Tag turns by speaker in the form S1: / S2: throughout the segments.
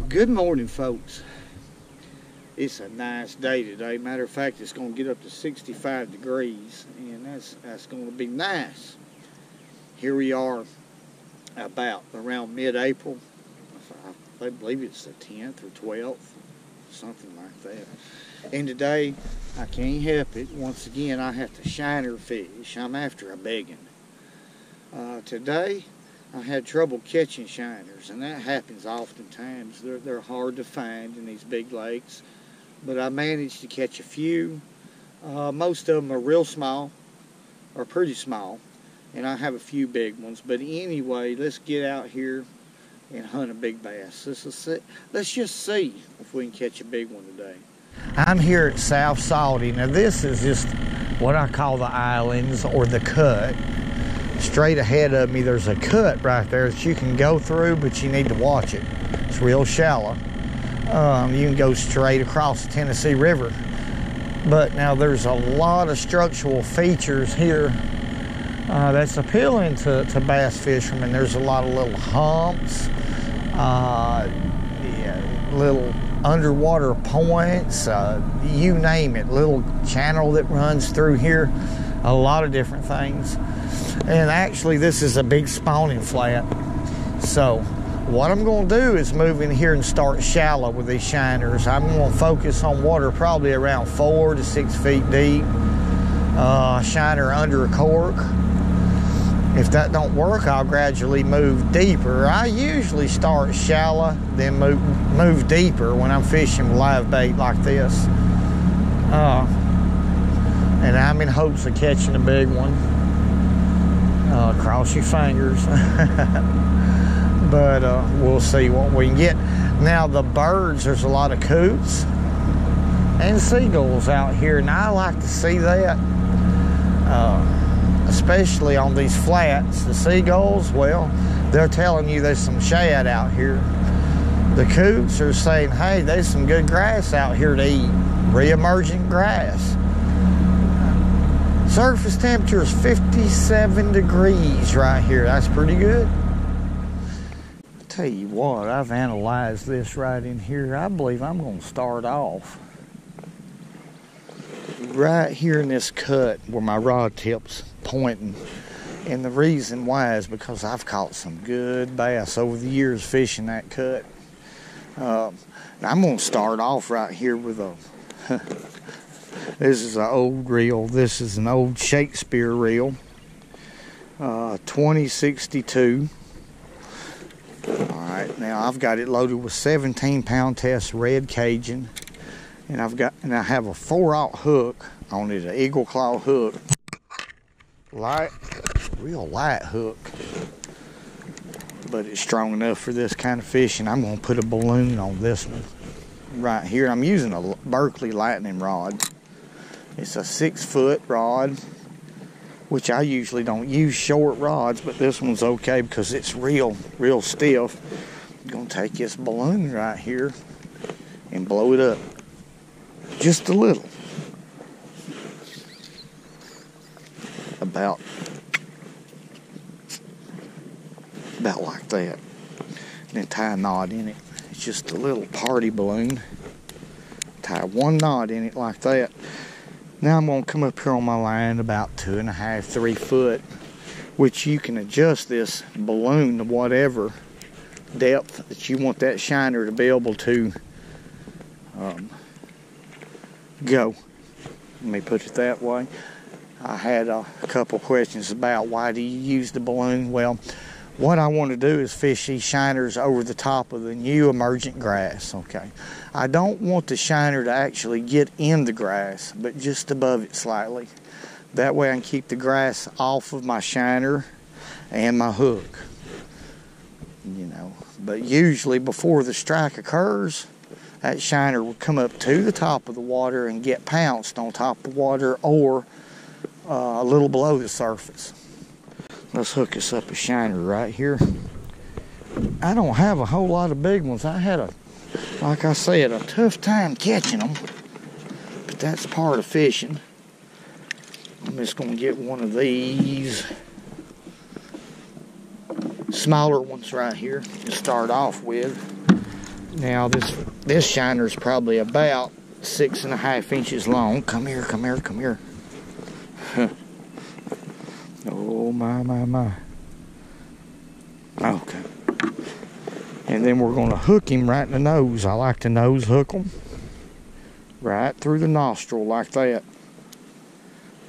S1: Good morning, folks. It's a nice day today. Matter of fact, it's going to get up to 65 degrees, and that's going to be nice. Here we are about around mid-April. I believe it's the 10th or 12th, something like that. And today, I can't help it. Once again, I have to shiner fish. I'm after a biggin. Today, I had trouble catching shiners, and that happens oftentimes. They're hard to find in these big lakes, but I managed to catch a few. Most of them are real small, or pretty small, and I have a few big ones. But anyway, let's get out here and hunt a big bass. Let's just see if we can catch a big one today. I'm here at South Salty. Now this is just what I call the islands or the cut. Straight ahead of me there's a cut right there that you can go through, but you need to watch it. It's real shallow. You can go straight across the Tennessee River. But now there's a lot of structural features here that's appealing to bass fishermen. There's a lot of little humps, little underwater points, you name it, little channel that runs through here, a lot of different things. And actually this is a big spawning flat. So what I'm going to do is move in here and start shallow with these shiners. I'm going to focus on water probably around 4 to 6 feet deep. Shiner under a cork. If that don't work, I'll gradually move deeper. I usually start shallow, then move deeper when I'm fishing with live bait like this. And I'm in hopes of catching a big one. Cross your fingers. But we'll see what we can get. Now the birds, there's a lot of coots and seagulls out here, and I like to see that. Especially on these flats. The seagulls, well, they're telling you there's some shad out here. The coots are saying, hey, there's some good grass out here to eat. Re-emergent grass. Surface temperature is 57 degrees right here. That's pretty good. I'll tell you what, I've analyzed this right in here. I believe I'm going to start off right here in this cut where my rod tip's pointing. And the reason why is because I've caught some good bass over the years fishing that cut. I'm going to start off right here with a this is an old reel. This is an old Shakespeare reel, 2062. Alright, now I've got it loaded with 17-pound test red Cajun, and I have a 4/0 hook on it, an eagle claw hook. Real light hook, but it's strong enough for this kind of fishing. I'm going to put a balloon on this one right here. I'm using a Berkeley lightning rod. It's a 6-foot rod, which I usually don't use short rods, but this one's okay because it's real stiff. I'm going to take this balloon right here and blow it up just a little. About like that. And then tie a knot in it. It's just a little party balloon. Tie one knot in it like that. Now I'm going to come up here on my line about 2.5, 3 foot, which you can adjust this balloon to whatever depth that you want that shiner to be able to go. Let me put it that way. I had a couple questions about why do you use the balloon. Well, what I want to do is fish these shiners over the top of the new emergent grass, okay? I don't want the shiner to actually get in the grass, but just above it slightly. That way I can keep the grass off of my shiner and my hook, you know. But usually before the strike occurs, that shiner will come up to the top of the water and get pounced on top of the water or a little below the surface. Let's hook us up a shiner right here. I don't have a whole lot of big ones. I had like I said, a tough time catching them, but that's part of fishing. I'm just going to get one of these smaller ones right here to start off with. Now this shiner's probably about 6.5 inches long. Come here, come here, come here. Oh my. Okay. And then we're gonna hook him right in the nose. I like to nose hook him right through the nostril like that.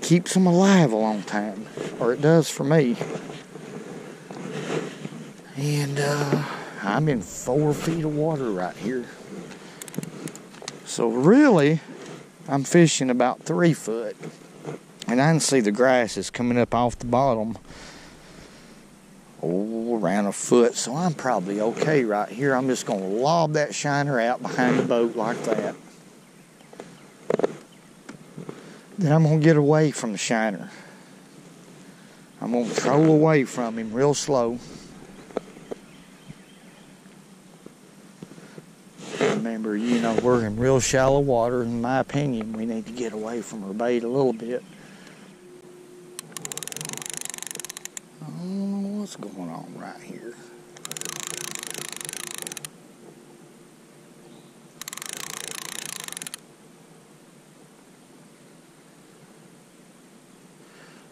S1: Keeps them alive a long time, or it does for me. And I'm in 4 feet of water right here. So really, I'm fishing about 3 foot. And I can see the grass is coming up off the bottom. Oh, around a foot. So I'm probably okay right here. I'm just going to lob that shiner out behind the boat like that. Then I'm going to get away from the shiner. I'm going to troll away from him real slow. Remember, you know, we're in real shallow water. In my opinion, we need to get away from our bait a little bit. I don't know what's going on right here.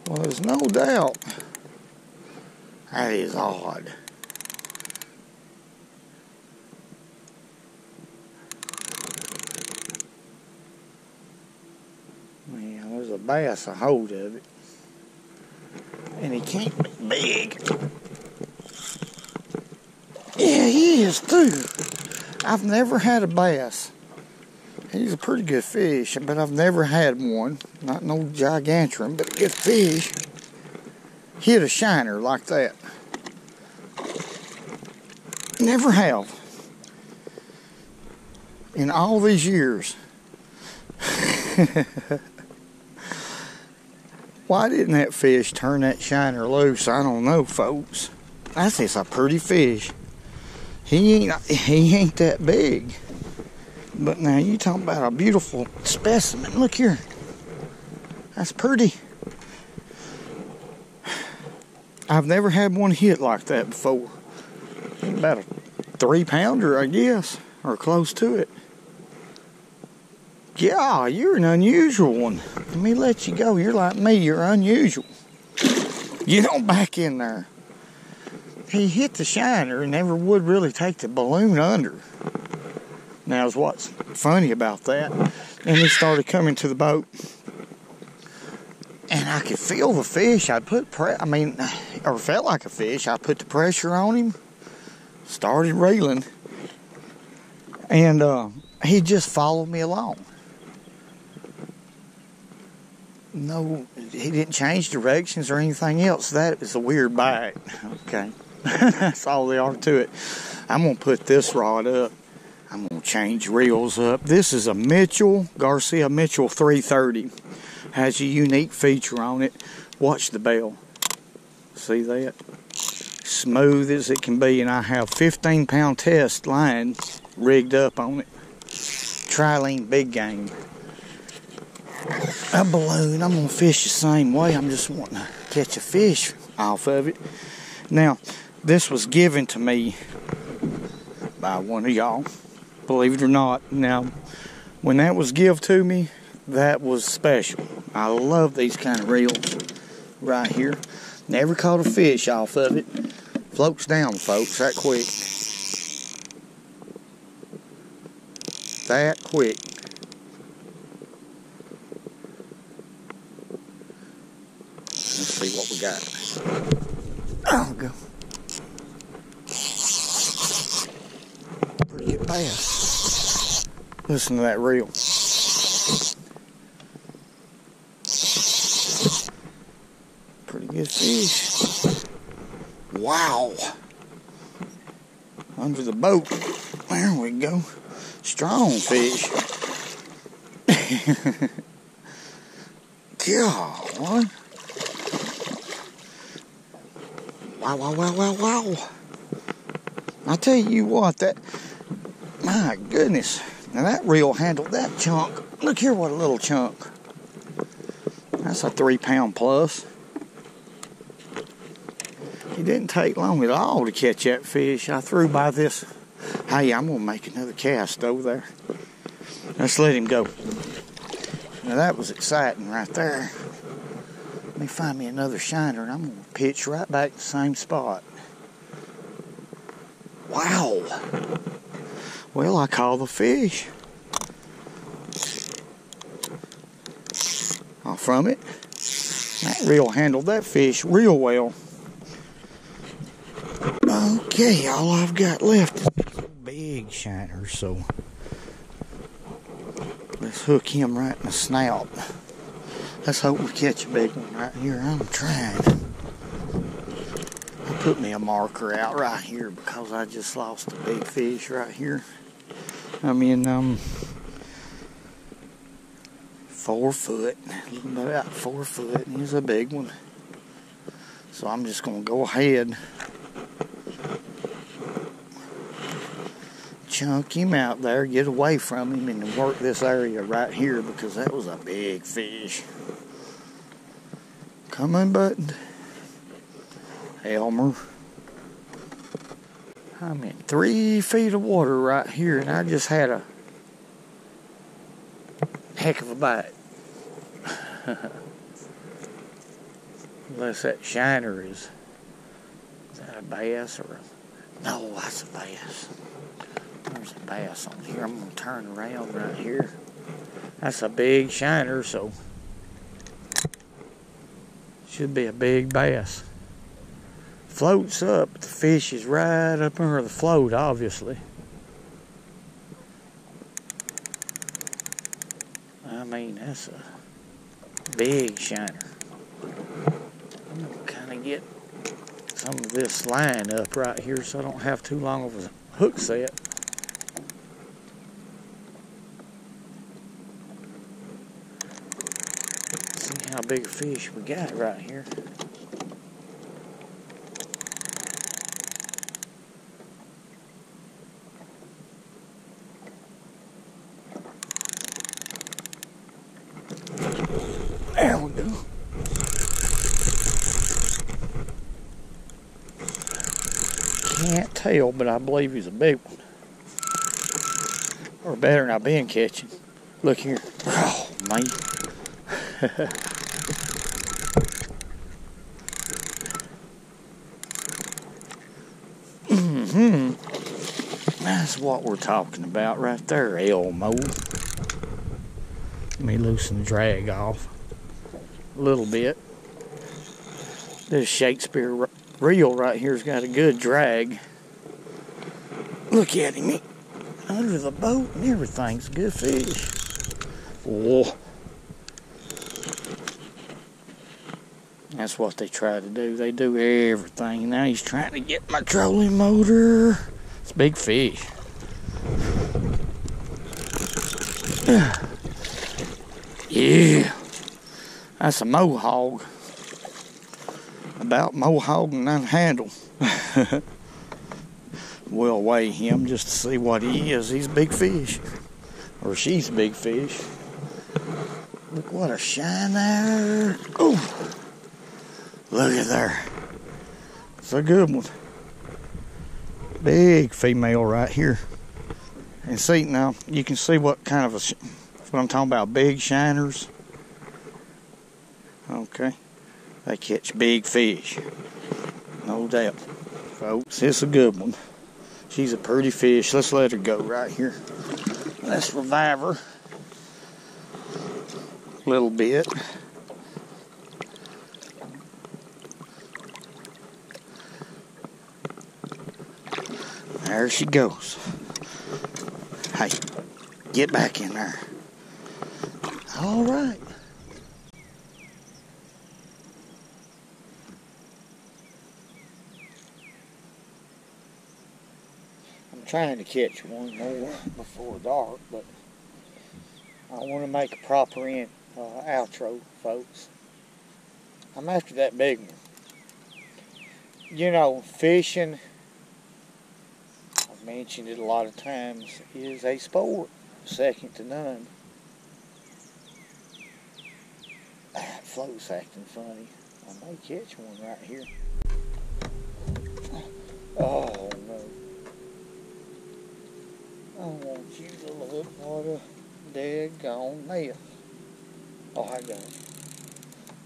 S1: Well, there's no doubt. That is odd. Yeah, there's a bass a hold of it. And he can't be big. Yeah, he is too. I've never had a bass. He's a pretty good fish, but I've never had one. Not no gigantuan, but a good fish. Hit a shiner like that. Never have. In all these years. Why didn't that fish turn that shiner loose? I don't know, folks. That's just a pretty fish. He ain't that big. But now you talking about a beautiful specimen. Look here. That's pretty. I've never had one hit like that before. About a 3-pounder, I guess, or close to it. Yeah, you're an unusual one. Let me let you go. You're like me. You're unusual. You don't back in there. He hit the shiner and never would really take the balloon under. Now, what's funny about that, and he started coming to the boat, and I could feel the fish. Or felt like a fish. I put the pressure on him, started reeling, and he just followed me along. No, he didn't change directions or anything else. That is a weird bite. Okay, that's all there are to it. I'm gonna put this rod up. I'm going to change reels up. This is a Garcia Mitchell 330. Has a unique feature on it. Watch the bell. See that? Smooth as it can be. And I have 15-pound test line rigged up on it. Trilene big game. A balloon. I'm going to fish the same way. I'm just wanting to catch a fish off of it. Now, this was given to me by one of y'all. Believe it or not. Now, when that was given to me, that was special. I love these kind of reels right here. Never caught a fish off of it. Floats down, folks, that quick. That quick. Let's see what we got. Oh, go. Pretty good bass. Listen to that reel. Pretty good fish. Wow. Under the boat. There we go. Strong fish. God. Wow. I tell you what, my goodness. Now that reel handled that chunk. Look here, what a little chunk. That's a 3-pound plus. It didn't take long at all to catch that fish. I threw by this. Hey, I'm going to make another cast over there. Let's let him go. Now that was exciting right there. Let me find me another shiner and I'm going to pitch right back to the same spot. Wow. Well, I call the fish. Off from it. That reel handled that fish real well. Okay, all I've got left is a big shiner, so let's hook him right in the snout. Let's hope we catch a big one right here. I'm trying. I put me a marker out right here because I just lost a big fish right here. I mean, 4 foot, about 4 foot, and he's a big one. So I'm just going to go ahead, chunk him out there, get away from him, and work this area right here because that was a big fish. Come unbuttoned. Elmer. I'm in 3 feet of water right here, and I just had a heck of a bite. Unless that shiner is that a bass or a... No, that's a bass. There's a bass on here. I'm going to turn around right here. That's a big shiner, so should be a big bass. Floats up, but the fish is right up under the float, obviously. I mean, that's a big shiner. I'm going to kind of get some of this line up right here so I don't have too long of a hook set. See how big a fish we got right here. There we go. Can't tell, but I believe he's a big one. Or better than I've been catching. Look here. Oh, man. That's what we're talking about right there, Elmo. Let me loosen the drag off a little bit. This Shakespeare reel right here's got a good drag. Look at him, under the boat and everything's a good fish. Oh, that's what they try to do. They do everything. Now he's trying to get my trolling motor. It's a big fish. Yeah, that's a mohawk. About mohogging that handle. We'll weigh him just to see what he is. He's a big fish. Or she's a big fish. Look what a shine there. Oh, look at there. It's a good one. Big female right here. And see now, you can see what kind of what I'm talking about, big shiners. Okay. They catch big fish. No doubt. Folks, it's a good one. She's a pretty fish. Let's let her go right here. Let's revive her a little bit. There she goes. Hey, get back in there. All right. I'm trying to catch one more before dark, but I want to make a proper outro, folks. I'm after that big one. You know, fishing, I've mentioned it a lot of times, is a sport, second to none. That float's acting funny. I may catch one right here. Oh no. want you to look what a daggone mess. Oh, I got it.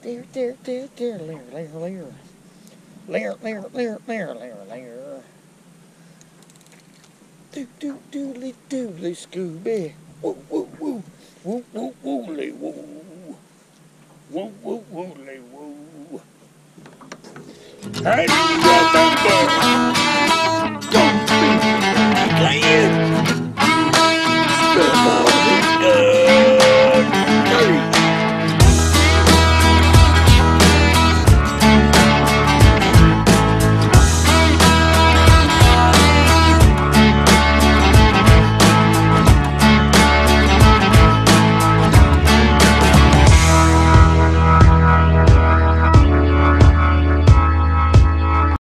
S1: There, lear. Lear. Doodly Scooby. Woo, woo, woo. Woo, woo, wooly, woo. Woo, woo, wooly, woo. I remember.